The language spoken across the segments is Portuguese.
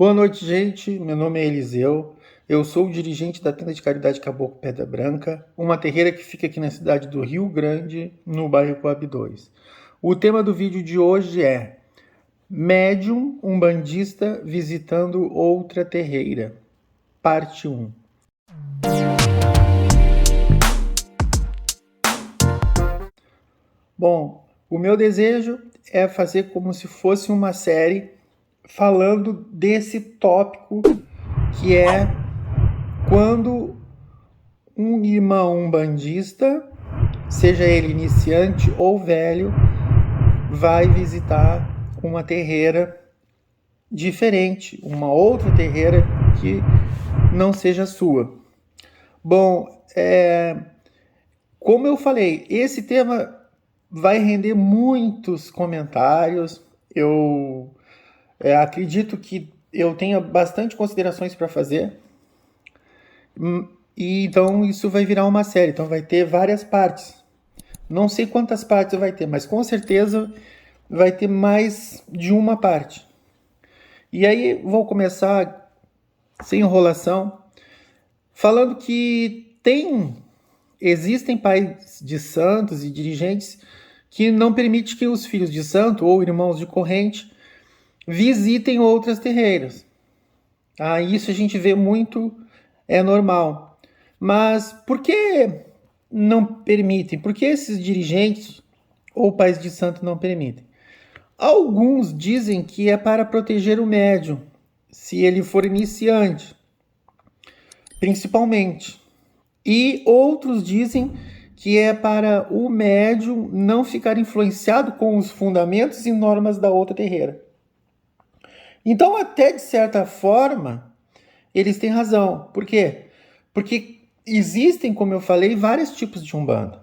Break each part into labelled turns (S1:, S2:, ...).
S1: Boa noite, gente. Meu nome é Eliseu. Eu sou o dirigente da Tenda de Caridade Caboclo Pedra Branca, uma terreira que fica aqui na cidade do Rio Grande, no bairro Coab 2. O tema do vídeo de hoje é Médium umbandista visitando outra terreira, parte 1. Bom, o meu desejo é fazer como se fosse uma série falando desse tópico que é quando um irmão umbandista, seja ele iniciante ou velho, vai visitar uma terreira diferente, uma outra terreira que não seja sua. Bom, como eu falei, esse tema vai render muitos comentários. Eu acredito que eu tenha bastante considerações para fazer. E então isso vai virar uma série, então vai ter várias partes. Não sei quantas partes vai ter, mas com certeza vai ter mais de uma parte. E aí vou começar sem enrolação, falando que existem pais de santos e dirigentes que não permitem que os filhos de santo ou irmãos de corrente visitem outras terreiras. Isso a gente vê muito, é normal. Mas por que não permitem? Por que esses dirigentes ou pais de santo não permitem? Alguns dizem que é para proteger o médium, se ele for iniciante, principalmente. E outros dizem que é para o médium não ficar influenciado com os fundamentos e normas da outra terreira. Então, até de certa forma, eles têm razão. Por quê? Porque existem, como eu falei, vários tipos de Umbanda.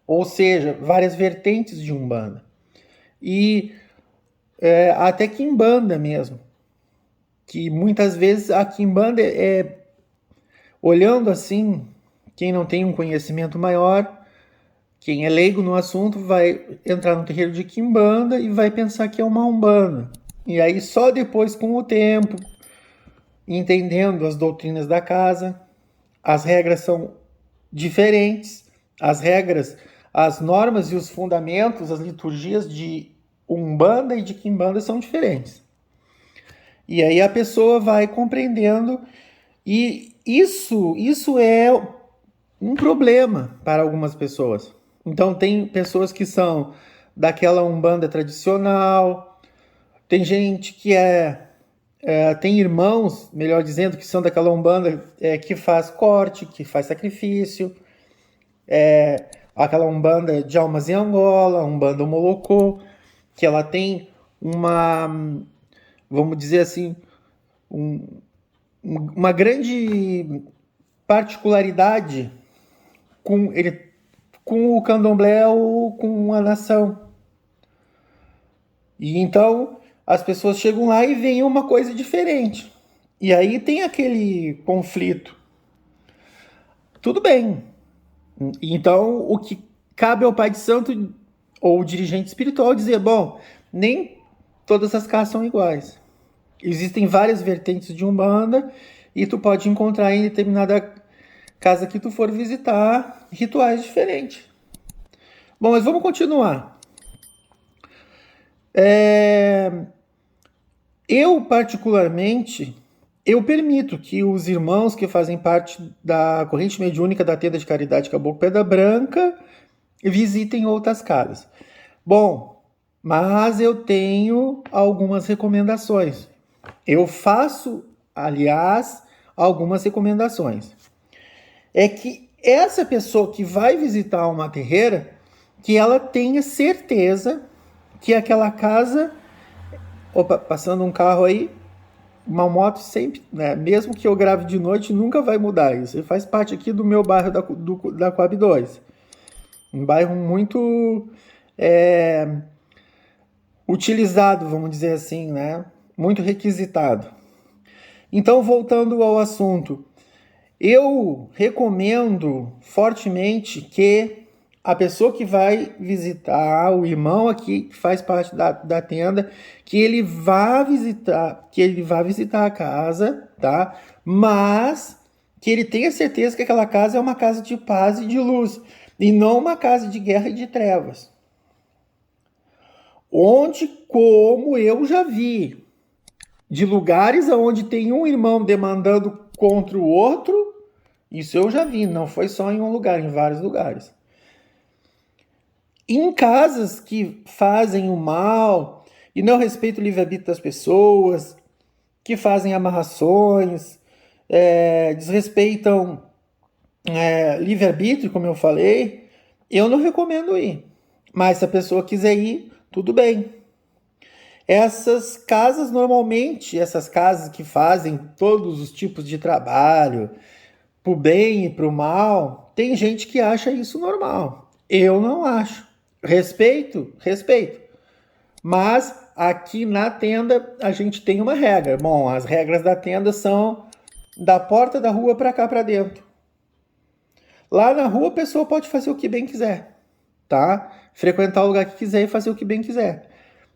S1: Ou seja, várias vertentes de Umbanda. E até Quimbanda mesmo. Que muitas vezes a Quimbanda olhando assim, quem não tem um conhecimento maior, quem é leigo no assunto, vai entrar no terreiro de Quimbanda e vai pensar que é uma Umbanda. E aí só depois, com o tempo, entendendo as doutrinas da casa, as regras são diferentes, as normas e os fundamentos, as liturgias de Umbanda e de Quimbanda são diferentes. E aí a pessoa vai compreendendo, e isso é um problema para algumas pessoas. Então tem pessoas que são daquela Umbanda tradicional, tem gente que tem irmãos, melhor dizendo, que são daquela Umbanda que faz corte, que faz sacrifício, aquela Umbanda de Almas em Angola, Umbanda Molocô, que ela tem vamos dizer assim, uma grande particularidade com o candomblé ou com a nação. E então as pessoas chegam lá e veem uma coisa diferente. E aí tem aquele conflito. Tudo bem. Então o que cabe ao pai de santo ou dirigente espiritual dizer, bom, nem todas as casas são iguais. Existem várias vertentes de Umbanda e tu pode encontrar em determinada casa que tu for visitar rituais diferentes. Bom, mas vamos continuar. Eu, particularmente, eu permito que os irmãos que fazem parte da corrente mediúnica da Tenda de Caridade Caboclo Pedra Branca visitem outras casas. Bom, mas eu tenho algumas recomendações. Eu faço, aliás, algumas recomendações. É que essa pessoa que vai visitar uma terreira, que ela tenha certeza que aquela casa... Opa, passando um carro aí, uma moto sempre, né? Mesmo que eu grave de noite, nunca vai mudar isso. Ele faz parte aqui do meu bairro da Coab 2. Um bairro muito utilizado, vamos dizer assim, né? Muito requisitado. Então, voltando ao assunto, eu recomendo fortemente que a pessoa que vai visitar, o irmão aqui que faz parte da tenda, que ele vá visitar a casa, tá? Mas que ele tenha certeza que aquela casa é uma casa de paz e de luz, e não uma casa de guerra e de trevas. Onde, como eu já vi, de lugares onde tem um irmão demandando contra o outro, isso eu já vi, não foi só em um lugar, em vários lugares. Em casas que fazem o mal e não respeitam o livre-arbítrio das pessoas, que fazem amarrações, desrespeitam livre-arbítrio, como eu falei, eu não recomendo ir. Mas se a pessoa quiser ir, tudo bem. Essas casas, normalmente, essas casas que fazem todos os tipos de trabalho, pro bem e pro mal, tem gente que acha isso normal. Eu não acho. Respeito, respeito. Mas aqui na tenda a gente tem uma regra. Bom, as regras da tenda são da porta da rua para cá para dentro. Lá na rua a pessoa pode fazer o que bem quiser, tá? Frequentar o lugar que quiser e fazer o que bem quiser.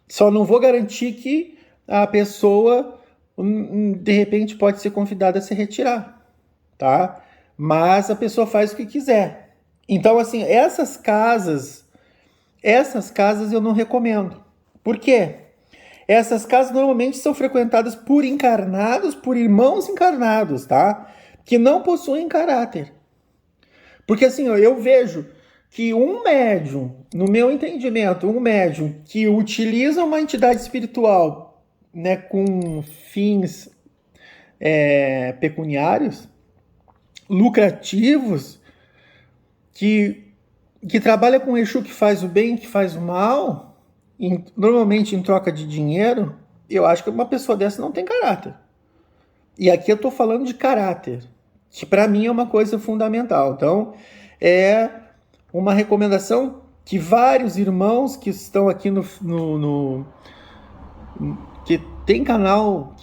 S1: Só não vou garantir que a pessoa de repente pode ser convidada a se retirar, tá? Mas a pessoa faz o que quiser. Então, assim, essas casas eu não recomendo. Por quê? Essas casas normalmente são frequentadas por encarnados, por irmãos encarnados, tá? Que não possuem caráter. Porque assim, eu vejo que um médium, no meu entendimento, um médium que utiliza uma entidade espiritual, né, com fins pecuniários, lucrativos, que trabalha com Exu que faz o bem, que faz o mal, normalmente em troca de dinheiro, eu acho que uma pessoa dessa não tem caráter. E aqui eu estou falando de caráter, que para mim é uma coisa fundamental. Então, é uma recomendação que vários irmãos que estão aqui que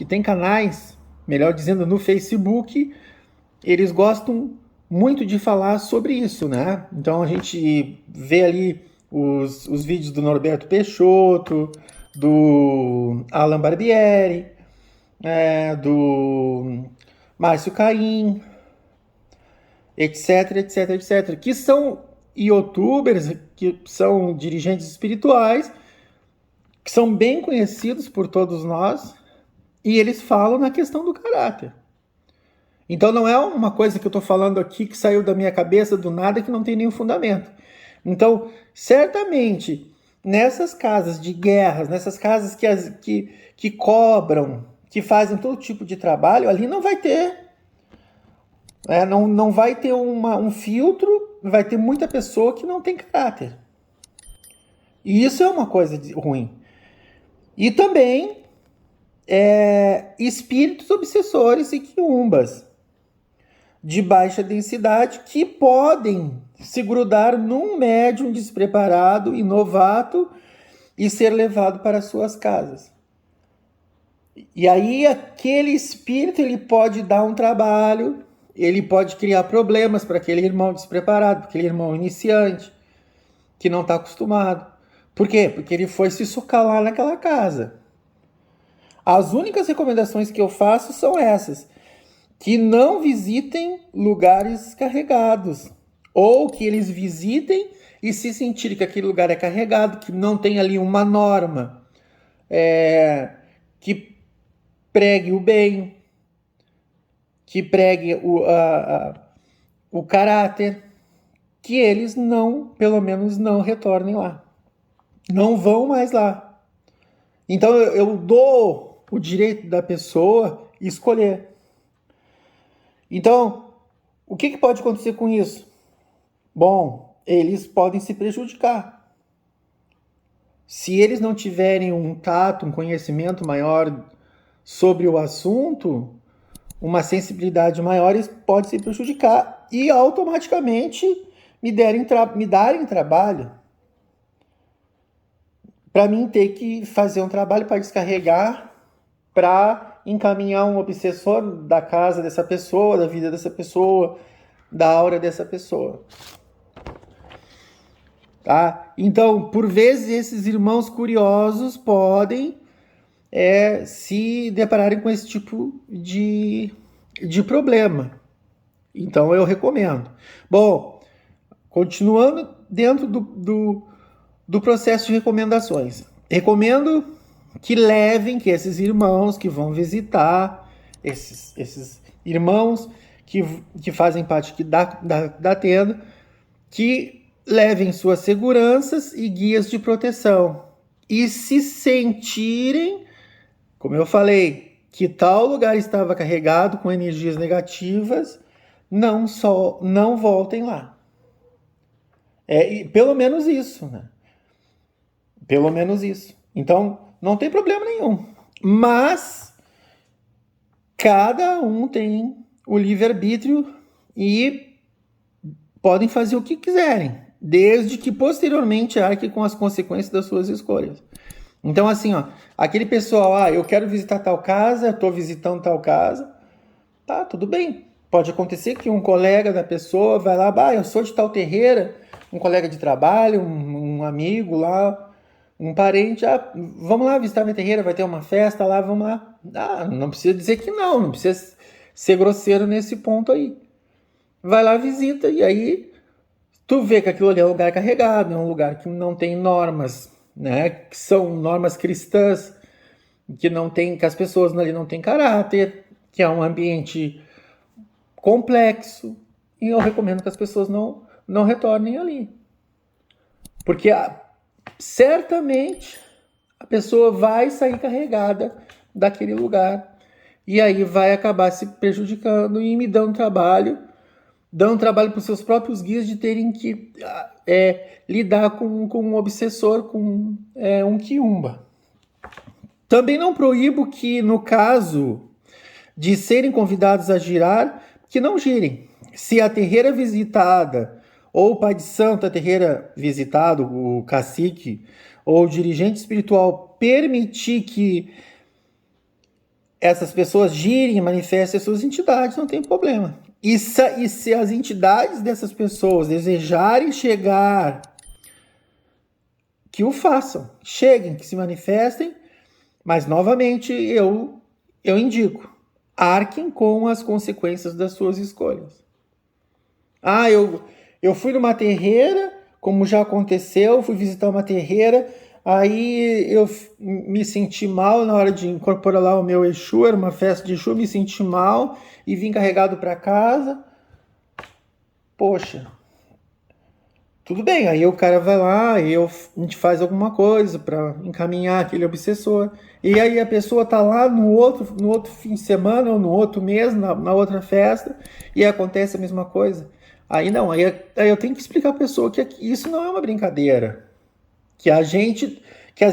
S1: tem canais, melhor dizendo, no Facebook, eles gostam muito de falar sobre isso, né? Então a gente vê ali os vídeos do Norberto Peixoto, do Alan Barbieri, do Márcio Caim, etc, etc, etc, que são youtubers, que são dirigentes espirituais, que são bem conhecidos por todos nós, e eles falam na questão do caráter. Então não é uma coisa que eu estou falando aqui que saiu da minha cabeça do nada, que não tem nenhum fundamento. Então, certamente, nessas casas de guerras, nessas casas que cobram, que fazem todo tipo de trabalho, ali não vai ter. Não vai ter um filtro, vai ter muita pessoa que não tem caráter. E isso é uma coisa ruim. E também espíritos obsessores e quiumbas de baixa densidade que podem se grudar num médium despreparado e novato e ser levado para suas casas. E aí aquele espírito ele pode dar um trabalho, ele pode criar problemas para aquele irmão despreparado, para aquele irmão iniciante que não está acostumado. Por quê? Porque ele foi se socar lá naquela casa. As únicas recomendações que eu faço são essas: que não visitem lugares carregados, ou que eles visitem e se sentirem que aquele lugar é carregado, que não tem ali uma norma, que pregue o bem, que pregue o caráter, que eles pelo menos não retornem lá. Não vão mais lá. Então eu dou o direito da pessoa escolher. Então, o que pode acontecer com isso? Bom, eles podem se prejudicar. Se eles não tiverem um tato, um conhecimento maior sobre o assunto, uma sensibilidade maior, eles podem se prejudicar e automaticamente me darem trabalho para mim ter que fazer um trabalho para descarregar, para encaminhar um obsessor da casa dessa pessoa, da vida dessa pessoa, da aura dessa pessoa. tá? Então, por vezes, esses irmãos curiosos podem se depararem com esse tipo de problema. Então, eu recomendo. Bom, continuando dentro do processo de recomendações. Recomendo que que esses irmãos que vão visitar, esses irmãos que fazem parte da tenda, que levem suas seguranças e guias de proteção. E se sentirem, como eu falei, que tal lugar estava carregado com energias negativas, não voltem lá. Pelo menos isso, né? Pelo menos isso. Então, não tem problema nenhum. Mas cada um tem o livre-arbítrio e podem fazer o que quiserem, desde que posteriormente arque com as consequências das suas escolhas. Então, assim, aquele pessoal, eu quero visitar tal casa, estou visitando tal casa, tá, tudo bem. Pode acontecer que um colega da pessoa vai lá, eu sou de tal terreira, um colega de trabalho, um amigo lá, um parente, vamos lá visitar minha terreira, vai ter uma festa lá, vamos lá. Não precisa dizer que não precisa ser grosseiro nesse ponto aí. Vai lá, visita, e aí tu vê que aquilo ali é um lugar carregado, é um lugar que não tem normas, né? Que são normas cristãs, que as pessoas ali não têm caráter, que é um ambiente complexo, e eu recomendo que as pessoas não retornem ali. Porque certamente a pessoa vai sair carregada daquele lugar e aí vai acabar se prejudicando e me dando trabalho para os seus próprios guias de terem que lidar com um obsessor, com um quiumba. Também não proíbo que, no caso de serem convidados a girar, que não girem. Se a terreira visitada, ou o pai de santo da terreira visitado, o cacique, ou o dirigente espiritual permitir que essas pessoas girem e manifestem as suas entidades, não tem problema. E se as entidades dessas pessoas desejarem chegar, que o façam. Cheguem, que se manifestem, mas novamente eu indico, arquem com as consequências das suas escolhas. Eu fui numa terreira, como já aconteceu, fui visitar uma terreira, aí eu me senti mal na hora de incorporar lá o meu Exu, era uma festa de Exu, me senti mal e vim carregado para casa. Poxa, tudo bem, aí o cara vai lá e a gente faz alguma coisa para encaminhar aquele obsessor. E aí a pessoa tá lá no outro fim de semana ou no outro mês, na outra festa, e acontece a mesma coisa. Aí não, aí eu tenho que explicar a pessoa que isso não é uma brincadeira. Que as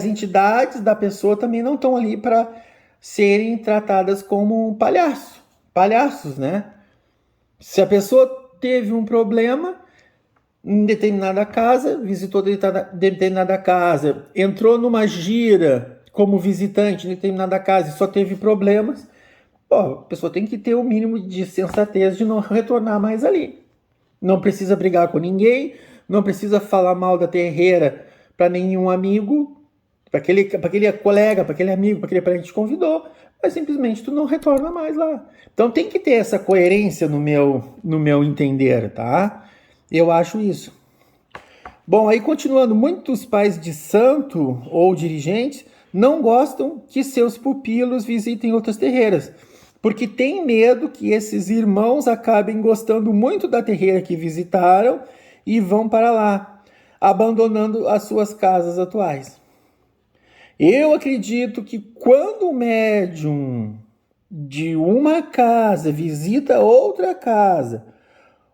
S1: entidades da pessoa também não estão ali para serem tratadas como palhaços, né? Se a pessoa teve um problema em determinada casa, visitou determinada casa, entrou numa gira como visitante em determinada casa e só teve problemas, a pessoa tem que ter o mínimo de sensatez de não retornar mais ali. Não precisa brigar com ninguém, não precisa falar mal da terreira para nenhum amigo, para aquele colega, para aquele amigo, para aquele parente que te convidou, mas simplesmente tu não retorna mais lá. Então tem que ter essa coerência no meu entender, tá? Eu acho isso. Bom, aí continuando, muitos pais de santo ou dirigentes não gostam que seus pupilos visitem outras terreiras, porque tem medo que esses irmãos acabem gostando muito da terreira que visitaram e vão para lá, abandonando as suas casas atuais. Eu acredito que quando o médium de uma casa visita outra casa,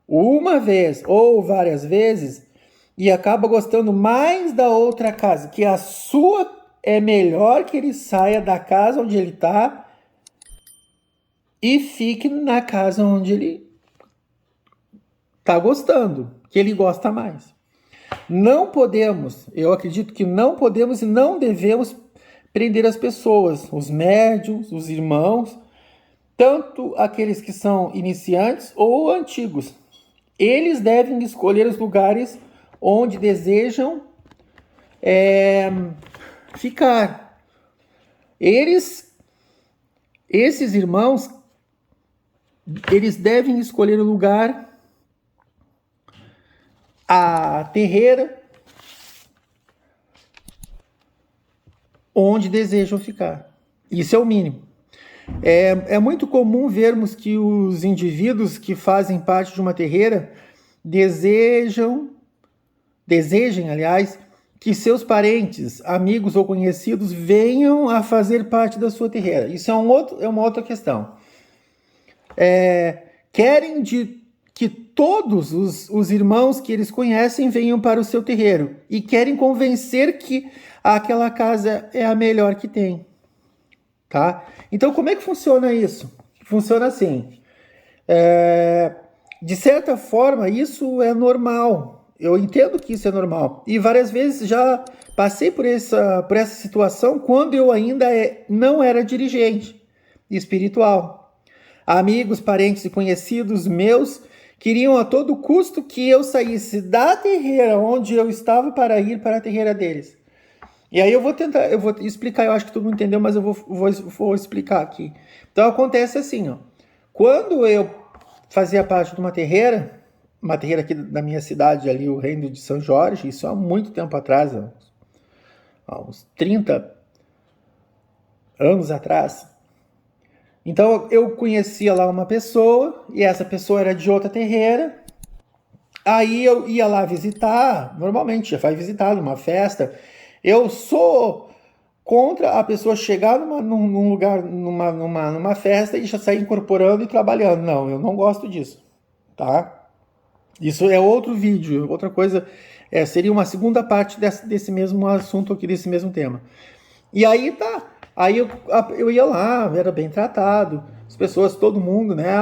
S1: uma vez ou várias vezes, e acaba gostando mais da outra casa, que a sua é melhor que ele saia da casa onde ele está e fique na casa onde ele está gostando, que ele gosta mais. Não podemos, eu acredito que não podemos e não devemos prender as pessoas, os médiuns, os irmãos, tanto aqueles que são iniciantes ou antigos. Eles devem escolher os lugares onde desejam ficar. Esses irmãos, eles devem escolher o lugar, a terreira, onde desejam ficar. Isso é o mínimo. É muito comum vermos que os indivíduos que fazem parte de uma terreira desejem, aliás, que seus parentes, amigos ou conhecidos venham a fazer parte da sua terreira. Isso é uma outra questão. Querem que todos os irmãos que eles conhecem venham para o seu terreiro e querem convencer que aquela casa é a melhor que tem. Tá? Então, como é que funciona isso? Funciona assim. De certa forma, isso é normal. Eu entendo que isso é normal. E várias vezes já passei por essa situação quando eu ainda não era dirigente espiritual. Amigos, parentes e conhecidos meus queriam a todo custo que eu saísse da terreira onde eu estava para ir para a terreira deles. E aí eu vou explicar, eu acho que todo mundo entendeu, mas eu vou explicar aqui. Então acontece assim, ó. Quando eu fazia parte de uma terreira aqui da minha cidade, ali, o Reino de São Jorge, isso há muito tempo atrás, há uns 30 anos atrás. Então eu conhecia lá uma pessoa, e essa pessoa era de outra terreira. Aí eu ia lá visitar, normalmente já vai visitar numa festa. Eu sou contra a pessoa chegar num lugar, numa festa e já sair incorporando e trabalhando. Não, eu não gosto disso, tá? Isso é outro vídeo, outra coisa, seria uma segunda parte desse mesmo assunto aqui, desse mesmo tema. E aí tá, aí eu ia lá, era bem tratado, as pessoas, todo mundo, né?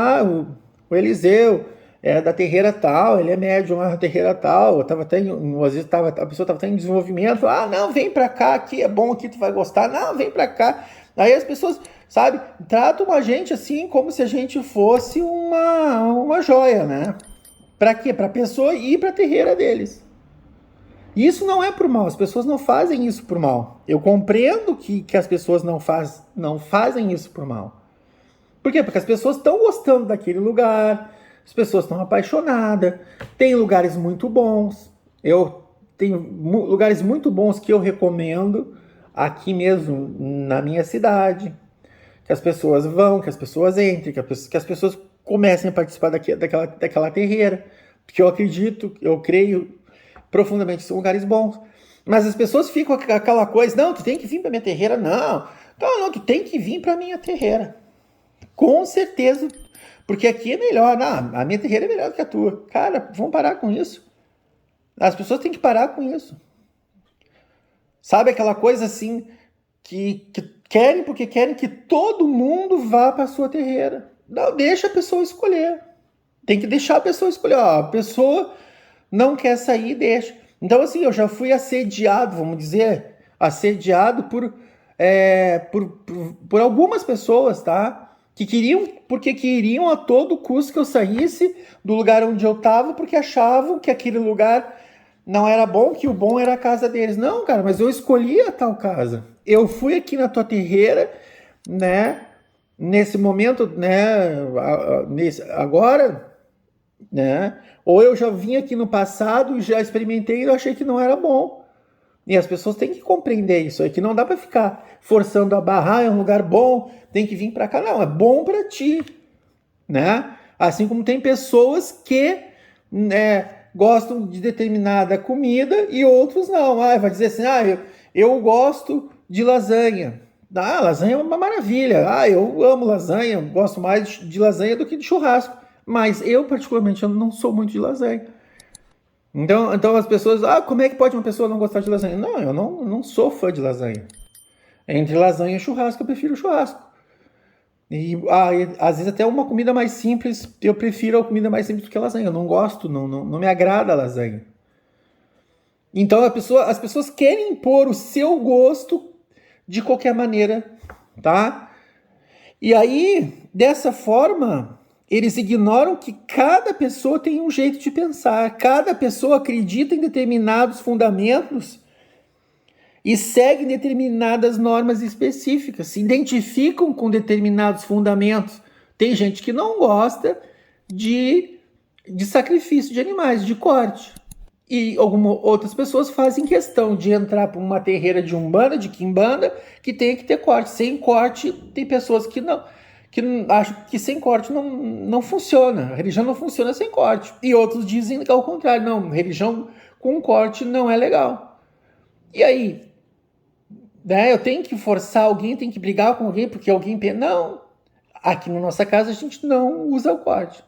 S1: O Eliseu é da terreira tal, ele é médium da terreira tal, às vezes a pessoa estava em desenvolvimento, não, vem pra cá, aqui é bom, aqui tu vai gostar, não, vem pra cá. Aí as pessoas, sabe, tratam a gente assim, como se a gente fosse uma joia, né? Pra quê? Pra pessoa ir pra terreira deles. Isso não é por mal, as pessoas não fazem isso por mal. Eu compreendo que as pessoas não fazem isso por mal. Por quê? Porque as pessoas estão gostando daquele lugar, as pessoas estão apaixonadas, tem lugares muito bons. Eu tenho lugares muito bons que eu recomendo aqui mesmo na minha cidade, que as pessoas vão, que as pessoas entrem, que as pessoas comecem a participar daquela terreira, porque eu creio profundamente que são lugares bons. Mas as pessoas ficam com aquela coisa, não, tu tem que vir para minha terreira, não, tu tem que vir para minha terreira. Com certeza, porque aqui é melhor, não, a minha terreira é melhor do que a tua. Cara, vamos parar com isso. As pessoas têm que parar com isso. Sabe aquela coisa assim, que querem porque querem que todo mundo vá para a sua terreira. Não, deixa a pessoa escolher. Tem que deixar a pessoa escolher. A pessoa não quer sair, deixa. Então, assim, eu já fui assediado, vamos dizer, por algumas pessoas, tá? Porque queriam a todo custo que eu saísse do lugar onde eu estava, porque achavam que aquele lugar não era bom, que o bom era a casa deles. Não, cara, mas eu escolhi a tal casa. Eu fui aqui na tua terreira, né? Nesse momento, né? Agora, né? Ou eu já vim aqui no passado e já experimentei e eu achei que não era bom. E as pessoas têm que compreender isso aí, que não dá para ficar forçando a barra, é um lugar bom, tem que vir para cá. Não, é bom para ti, né? Assim como tem pessoas que, né, gostam de determinada comida e outros não. Vai dizer assim, eu gosto de lasanha. Lasanha é uma maravilha. Eu amo lasanha, gosto mais de lasanha do que de churrasco. Mas eu, particularmente, eu não sou muito de lasanha. Então as pessoas, como é que pode uma pessoa não gostar de lasanha? Não, eu não sou fã de lasanha. Entre lasanha e churrasco, eu prefiro churrasco. E às vezes até uma comida mais simples, eu prefiro a comida mais simples do que a lasanha. Eu não gosto, não me agrada a lasanha. Então as pessoas querem impor o seu gosto de qualquer maneira, tá? E aí, dessa forma, Eles ignoram que cada pessoa tem um jeito de pensar, cada pessoa acredita em determinados fundamentos e segue determinadas normas específicas, se identificam com determinados fundamentos. Tem gente que não gosta de sacrifício de animais, de corte. E outras pessoas fazem questão de entrar para uma terreira de umbanda, de quimbanda, que tem que ter corte. Sem corte, tem pessoas que acham que sem corte não funciona. A religião não funciona sem corte. E outros dizem que ao contrário, não, religião com corte não é legal. E aí? Né, eu tenho que forçar alguém, tenho que brigar com alguém porque alguém... Não, aqui na nossa casa a gente não usa o corte.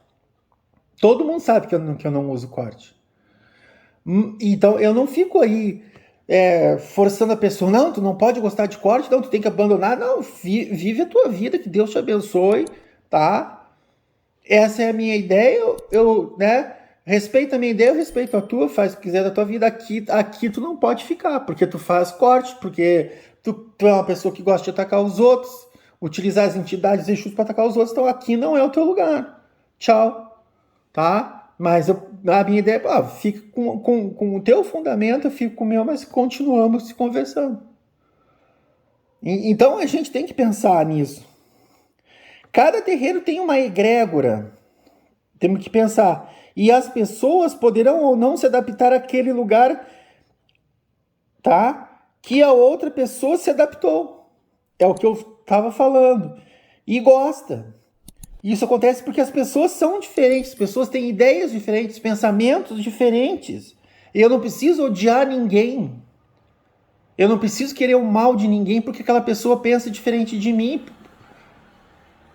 S1: Todo mundo sabe que eu não uso corte. Então eu não fico aí forçando a pessoa, não, tu não pode gostar de corte, não, tu tem que abandonar. Não, vive a tua vida, que Deus te abençoe, tá? Essa é a minha ideia, né? Respeita a minha ideia, eu respeito a tua, faz o que quiser da tua vida. Aqui tu não pode ficar, porque tu faz corte, porque tu é uma pessoa que gosta de atacar os outros, utilizar as entidades e Exus para atacar os outros, então aqui não é o teu lugar. Tchau, tá? Mas a minha ideia é, fica com o teu fundamento, eu fico com o meu, mas continuamos se conversando. Então a gente tem que pensar nisso. Cada terreiro tem uma egrégora. Temos que pensar. E as pessoas poderão ou não se adaptar àquele lugar, tá? Que a outra pessoa se adaptou. É o que eu estava falando. E gosta. Isso acontece porque as pessoas são diferentes, as pessoas têm ideias diferentes, pensamentos diferentes. E eu não preciso odiar ninguém. Eu não preciso querer o mal de ninguém porque aquela pessoa pensa diferente de mim.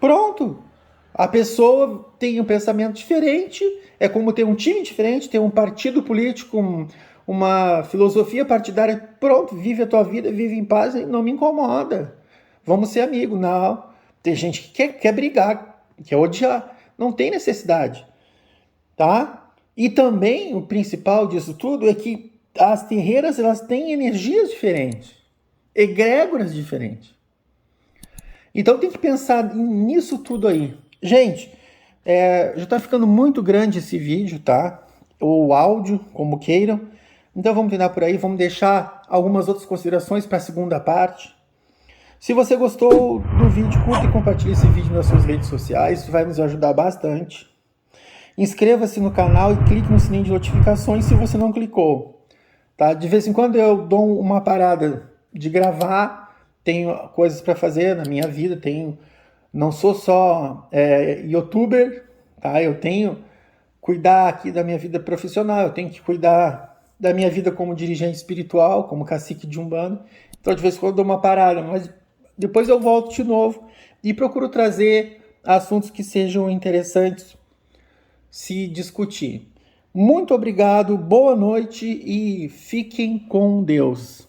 S1: Pronto. A pessoa tem um pensamento diferente, é como ter um time diferente, ter um partido político, uma filosofia partidária. Pronto, vive a tua vida, vive em paz e não me incomoda. Vamos ser amigos. Não. Tem gente que quer brigar, que é odiar. Não tem necessidade, tá? E também o principal disso tudo é que as terreiras, elas têm energias diferentes, egrégoras diferentes. Então tem que pensar nisso tudo aí. Gente, já tá ficando muito grande esse vídeo, tá? Ou áudio, como queiram. Então vamos terminar por aí, vamos deixar algumas outras considerações para a segunda parte. Se você gostou do vídeo, curta e compartilhe esse vídeo nas suas redes sociais, isso vai nos ajudar bastante. Inscreva-se no canal e clique no sininho de notificações se você não clicou. Tá? De vez em quando eu dou uma parada de gravar, tenho coisas para fazer na minha vida, não sou só youtuber, tá? Eu tenho que cuidar aqui da minha vida profissional, eu tenho que cuidar da minha vida como dirigente espiritual, como cacique de Umbanda. Então de vez em quando eu dou uma parada, mas depois eu volto de novo e procuro trazer assuntos que sejam interessantes se discutir. Muito obrigado, boa noite e fiquem com Deus.